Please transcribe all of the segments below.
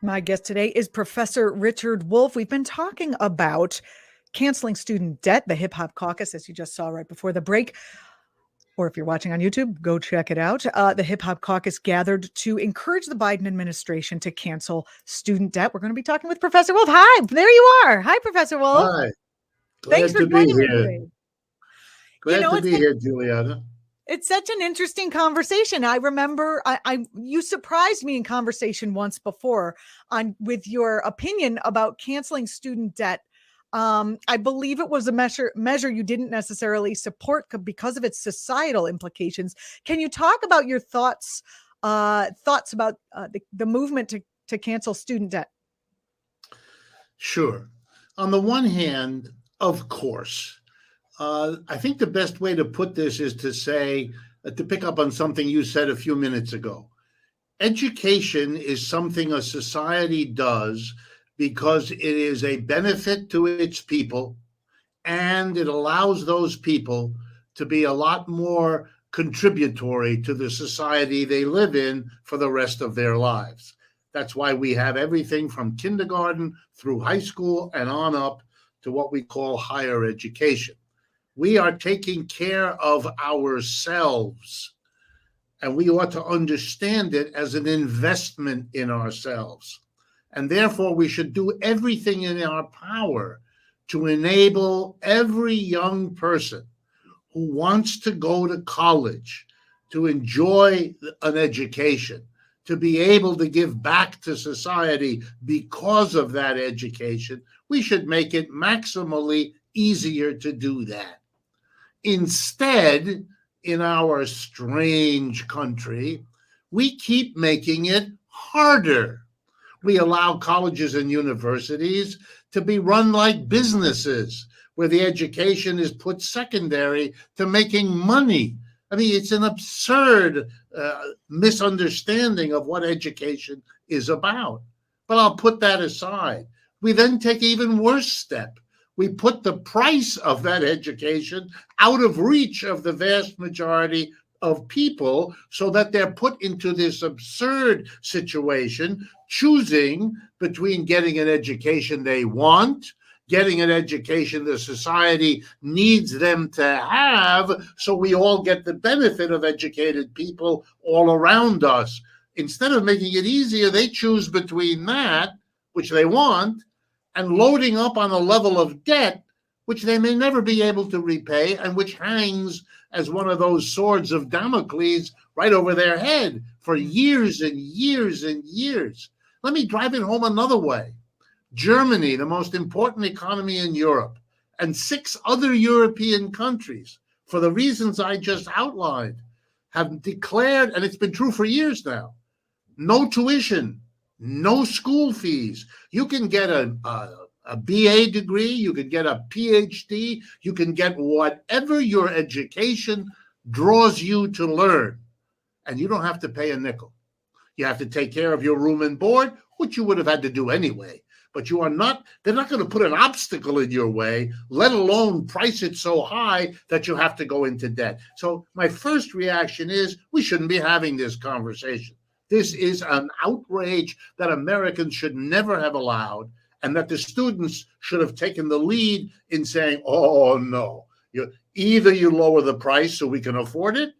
My guest today is Professor Richard Wolff. We've been talking about canceling student debt, the Hip Hop Caucus, as you just saw right before the break. Or if you're watching on YouTube, go check it out. The Hip Hop Caucus gathered to encourage the Biden administration to cancel student debt. We're going to be talking with Professor Wolff. Hi, there you are. Hi, Professor Wolff. Hi, Thanks glad for to be joining me here. today. Glad to be here, Juliana. It's such an interesting conversation. I remember you surprised me in conversation once before with your opinion about canceling student debt. I believe it was a measure you didn't necessarily support because of its societal implications. Can you talk about your thoughts about the movement to cancel student debt? Sure. On the one hand, of course, I think the best way to put this is to say, to pick up on something you said a few minutes ago. Education is something a society does because it is a benefit to its people, and it allows those people to be a lot more contributory to the society they live in for the rest of their lives. That's why we have everything from kindergarten through high school and on up to what we call higher education. We are taking care of ourselves, and we ought to understand it as an investment in ourselves. And therefore, we should do everything in our power to enable every young person who wants to go to college, to enjoy an education, to be able to give back to society because of that education. We should make it maximally easier to do that. Instead, in our strange country, we keep making it harder. We allow colleges and universities to be run like businesses, where the education is put secondary to making money. I mean, it's an absurd misunderstanding of what education is about. But I'll put that aside. We then take an even worse step. We put the price of that education out of reach of the vast majority of people so that they're put into this absurd situation, choosing between getting an education they want, getting an education the society needs them to have, so we all get the benefit of educated people all around us. Instead of making it easier, they choose between that, which they want, and loading up on a level of debt which they may never be able to repay, and which hangs as one of those swords of Damocles right over their head for years and years and years. Let me drive it home another way. Germany, the most important economy in Europe, and 6 other European countries, for the reasons I just outlined, have declared, and it's been true for years now, no tuition, no school fees. You can get a BA degree, you can get a PhD, you can get whatever your education draws you to learn, and you don't have to pay a nickel. You have to take care of your room and board, which you would have had to do anyway. But they're not going to put an obstacle in your way, let alone price it so high that you have to go into debt. So my first reaction is we shouldn't be having this conversation. This is an outrage that Americans should never have allowed, and that the students should have taken the lead in saying, oh, no, either you lower the price so we can afford it,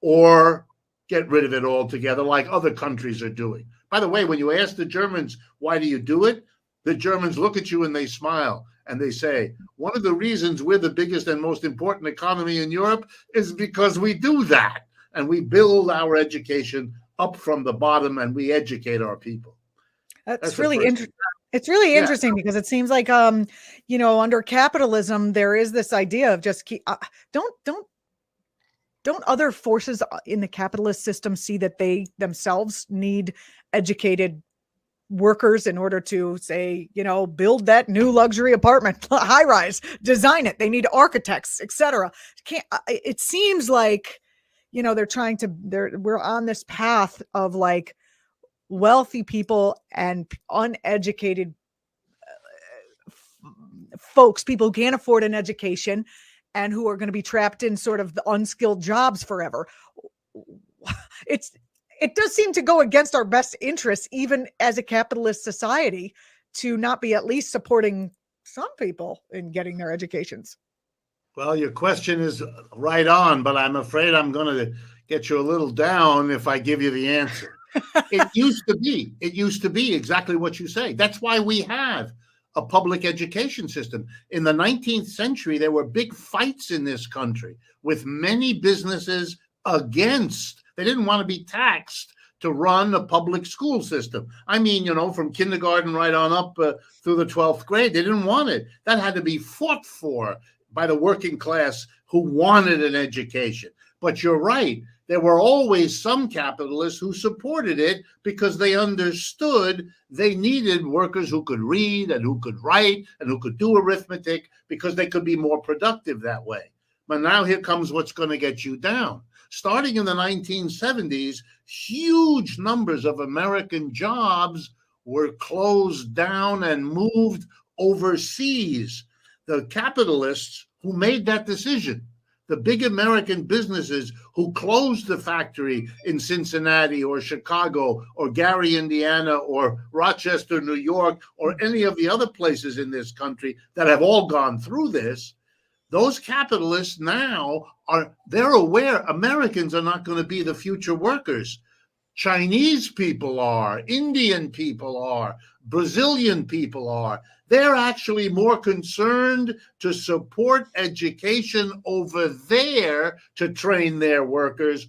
or get rid of it altogether like other countries are doing. By the way, when you ask the Germans, why do you do it? The Germans look at you and they smile and they say, one of the reasons we're the biggest and most important economy in Europe is because we do that. And we build our education up from the bottom, and we educate our people. That's really interesting. It's really interesting because it seems like, under capitalism, there is this idea of just don't other forces in the capitalist system see that they themselves need educated workers in order to say, build that new luxury apartment, high rise, design it. They need architects, etc. It seems like, we're on this path of like wealthy people and uneducated folks, people who can't afford an education and who are going to be trapped in sort of the unskilled jobs forever. it does seem to go against our best interests, even as a capitalist society, to not be at least supporting some people in getting their educations. Well, your question is right on, but I'm afraid I'm going to get you a little down if I give you the answer. It used to be exactly what you say. That's why we have a public education system. In the 19th century, there were big fights in this country with many businesses against, they didn't want to be taxed to run a public school system. I mean, from kindergarten right on up through the 12th grade, they didn't want it. That had to be fought for by the working class who wanted an education. But you're right. There were always some capitalists who supported it because they understood they needed workers who could read and who could write and who could do arithmetic because they could be more productive that way. But now here comes what's going to get you down. Starting in the 1970s, huge numbers of American jobs were closed down and moved overseas. The capitalists who made that decision, the big American businesses who closed the factory in Cincinnati or Chicago or Gary, Indiana, or Rochester, New York, or any of the other places in this country that have all gone through this, those capitalists now they're aware Americans are not going to be the future workers. Chinese people are, Indian people are, Brazilian people are. They're actually more concerned to support education over there to train their workers.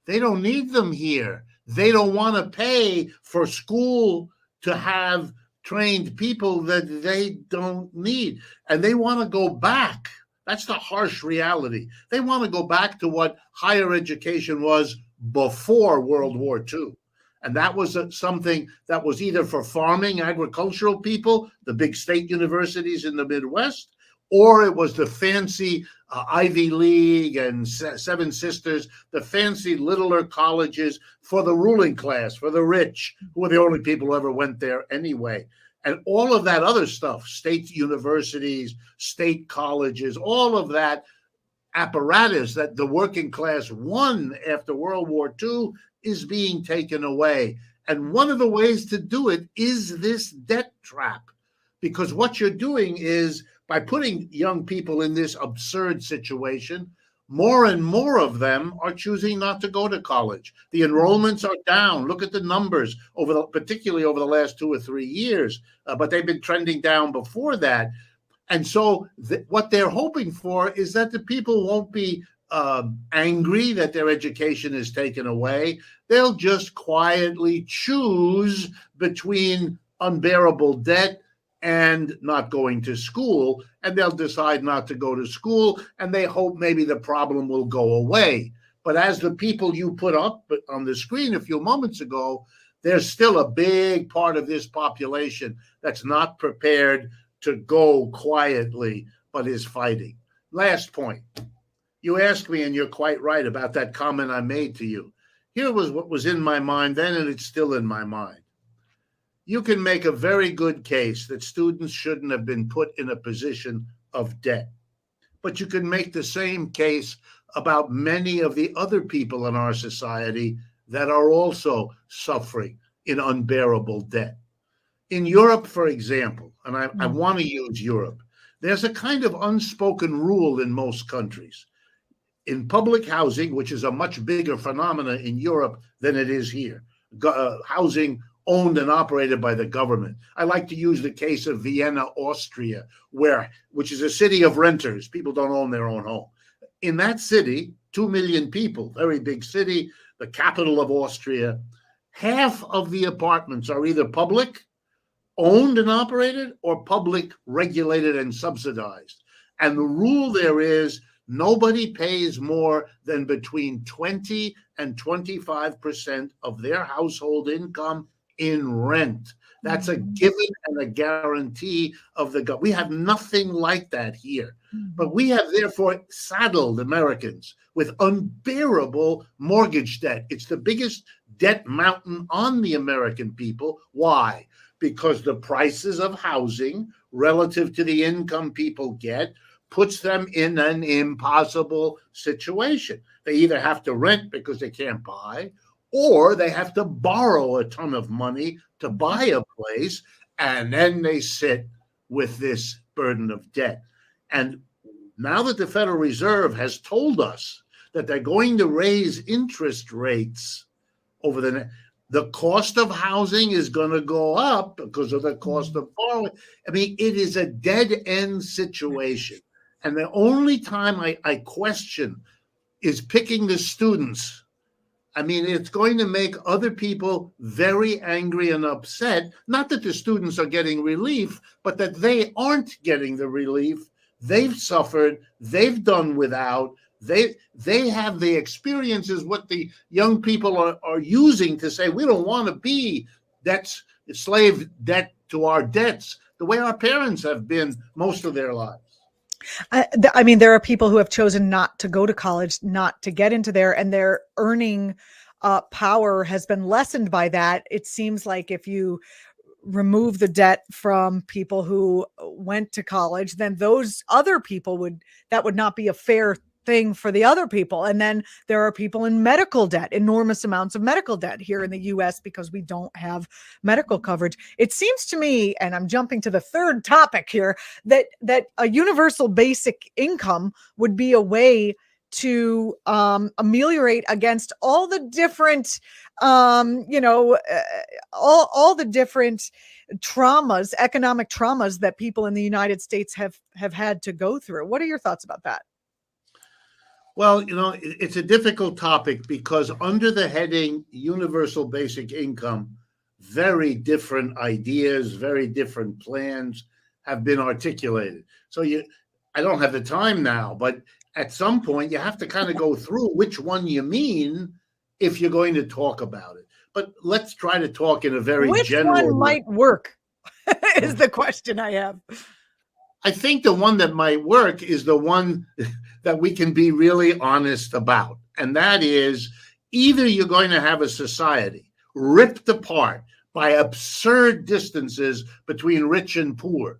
They don't need them here. They don't want to pay for school to have trained people that they don't need. And they want to go back. That's the harsh reality. They want to go back to what higher education was before World War II. And that was something that was either for farming, agricultural people, the big state universities in the Midwest, or it was the fancy Ivy League and Seven Sisters, the fancy littler colleges for the ruling class, for the rich, who were the only people who ever went there anyway. And all of that other stuff, state universities, state colleges, all of that apparatus that the working class won after World War II is being taken away. And one of the ways to do it is this debt trap. Because what you're doing is, by putting young people in this absurd situation, more and more of them are choosing not to go to college. The enrollments are down. Look at the numbers, particularly over the last 2 or 3 years, but they've been trending down before that. And so what they're hoping for is that the people won't be angry that their education is taken away. They'll just quietly choose between unbearable debt and not going to school, and they'll decide not to go to school, and they hope maybe the problem will go away. But as the people you put up on the screen a few moments ago, there's still a big part of this population that's not prepared to go quietly, but is fighting. Last point. You asked me, and you're quite right about that comment I made to you. Here was what was in my mind then, and it's still in my mind. You can make a very good case that students shouldn't have been put in a position of debt. But you can make the same case about many of the other people in our society that are also suffering in unbearable debt. In Europe, for example, and I want to use Europe, there's a kind of unspoken rule in most countries. In public housing, which is a much bigger phenomenon in Europe than it is here, housing owned and operated by the government. I like to use the case of Vienna, Austria, which is a city of renters. People don't own their own home. In that city, 2 million people, very big city, the capital of Austria, half of the apartments are either public, owned and operated, or public, regulated and subsidized. And the rule there is nobody pays more than between 20 and 25% of their household income in rent. That's a given and a guarantee of the government. We have nothing like that here. But we have therefore saddled Americans with unbearable mortgage debt. It's the biggest debt mountain on the American people. Why? Because the prices of housing relative to the income people get puts them in an impossible situation. They either have to rent because they can't buy, or they have to borrow a ton of money to buy a place, and then they sit with this burden of debt. And now that the Federal Reserve has told us that they're going to raise interest rates over the cost of housing is going to go up because of the cost of borrowing. I mean, it is a dead-end situation. And the only time I question is picking the students. I mean, it's going to make other people very angry and upset. Not that the students are getting relief, but that they aren't getting the relief. They've suffered. They've done without. They have the experiences, what the young people are using to say, we don't want to be slave debt to our debts, the way our parents have been most of their lives. I mean, there are people who have chosen not to go to college, not to get into there, and their earning power has been lessened by that. It seems like if you remove the debt from people who went to college, then those other people that would not be a fair thing for the other people. And then there are people in medical debt, enormous amounts of medical debt here in the US because we don't have medical coverage. It seems to me, and I'm jumping to the third topic here, that a universal basic income would be a way to ameliorate against all the different, all the different traumas, economic traumas that people in the United States have had to go through. What are your thoughts about that? Well, it's a difficult topic because under the heading universal basic income, very different ideas, very different plans have been articulated. So I don't have the time now, but at some point you have to kind of go through which one you mean if you're going to talk about it. But let's try to talk in a very general way. Which one might work is the question I have. I think the one that might work is the one that we can be really honest about. And that is either you're going to have a society ripped apart by absurd distances between rich and poor,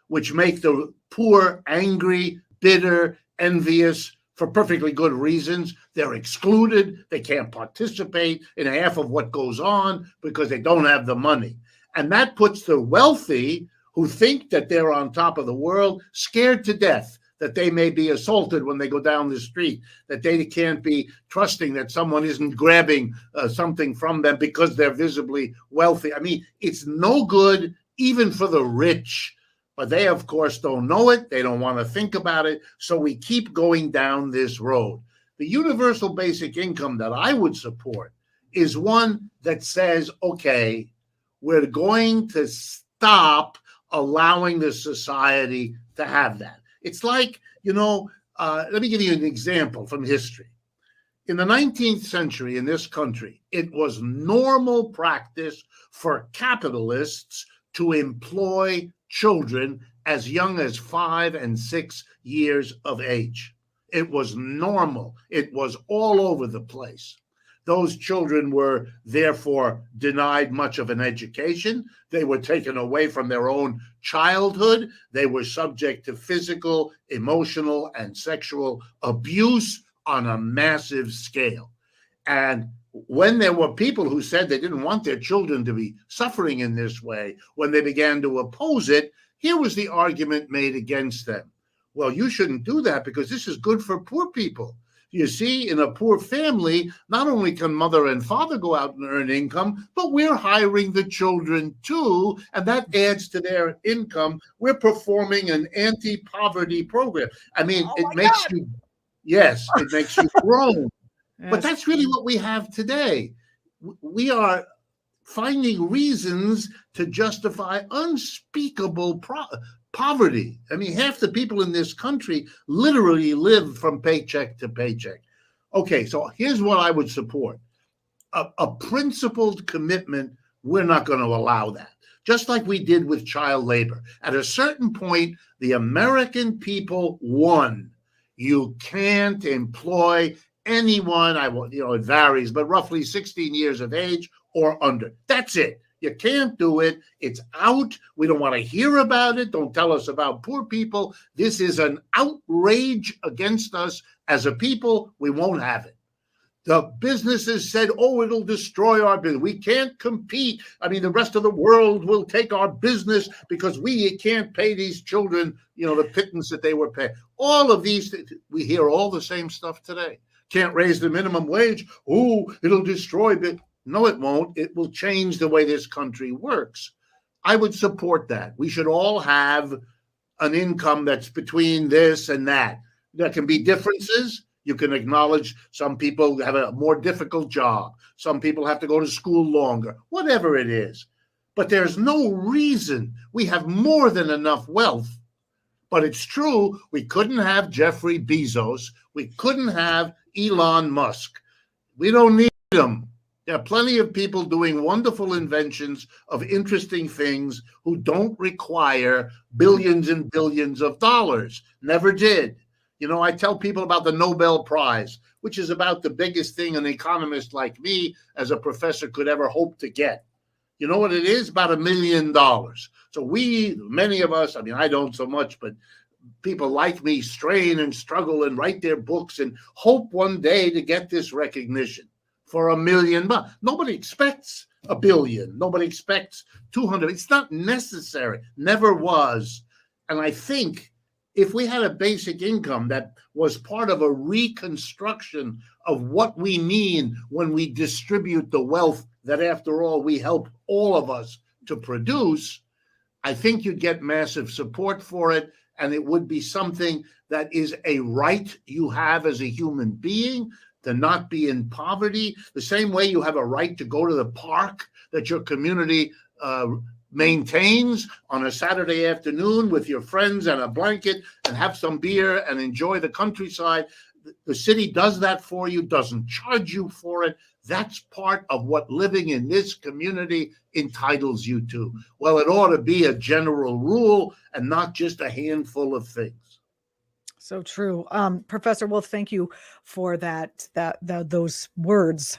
which make the poor angry, bitter, envious for perfectly good reasons. They're excluded. They can't participate in half of what goes on because they don't have the money. And that puts the wealthy who think that they're on top of the world, scared to death that they may be assaulted when they go down the street, that they can't be trusting that someone isn't grabbing something from them because they're visibly wealthy. I mean, it's no good even for the rich, but they, of course, don't know it. They don't want to think about it. So we keep going down this road. The universal basic income that I would support is one that says, okay, we're going to stop allowing the society to have that. It's like, let me give you an example from history. In the 19th century in this country, it was normal practice for capitalists to employ children as young as 5 and 6 years of age. It was normal. It was all over the place. Those children were therefore denied much of an education. They were taken away from their own childhood. They were subject to physical, emotional, and sexual abuse on a massive scale. And when there were people who said they didn't want their children to be suffering in this way, when they began to oppose it, here was the argument made against them. Well, you shouldn't do that because this is good for poor people. You see, in a poor family, not only can mother and father go out and earn income, but we're hiring the children too, and that adds to their income. We're performing an anti-poverty program. I mean, it makes you groan. Yes. But that's really what we have today. We are finding reasons to justify unspeakable poverty. I mean, half the people in this country literally live from paycheck to paycheck. Okay, so here's what I would support. A principled commitment, we're not going to allow that. Just like we did with child labor. At a certain point, the American people won. You can't employ anyone, it varies, but roughly 16 years of age or under. That's it. You can't do it. It's out. We don't want to hear about it. Don't tell us about poor people. This is an outrage against us as a people. We won't have it. The businesses said, oh, it'll destroy our business. We can't compete. I mean, the rest of the world will take our business because we can't pay these children, the pittance that they were paying. All of these, we hear all the same stuff today. Can't raise the minimum wage. Oh, it'll destroy it. No, it won't. It will change the way this country works. I would support that. We should all have an income that's between this and that. There can be differences. You can acknowledge some people have a more difficult job. Some people have to go to school longer, whatever it is. But there's no reason. We have more than enough wealth. But it's true, we couldn't have Jeffrey Bezos. We couldn't have Elon Musk. We don't need them. There are plenty of people doing wonderful inventions of interesting things who don't require billions and billions of dollars. Never did. I tell people about the Nobel Prize, which is about the biggest thing an economist like me as a professor could ever hope to get. You know what it is? About $1 million. So many of us, I mean, I don't so much, but people like me strain and struggle and write their books and hope one day to get this recognition for $1 million. Nobody expects $1 billion. Nobody expects 200. It's not necessary. Never was. And I think if we had a basic income that was part of a reconstruction of what we mean when we distribute the wealth that, after all, we help all of us to produce, I think you'd get massive support for it, and it would be something that is a right you have as a human being to not be in poverty, the same way you have a right to go to the park that your community maintains on a Saturday afternoon with your friends and a blanket and have some beer and enjoy the countryside. The city does that for you, doesn't charge you for it. That's part of what living in this community entitles you to. Well, it ought to be a general rule and not just a handful of things. So true. Professor Wolff, thank you for those words.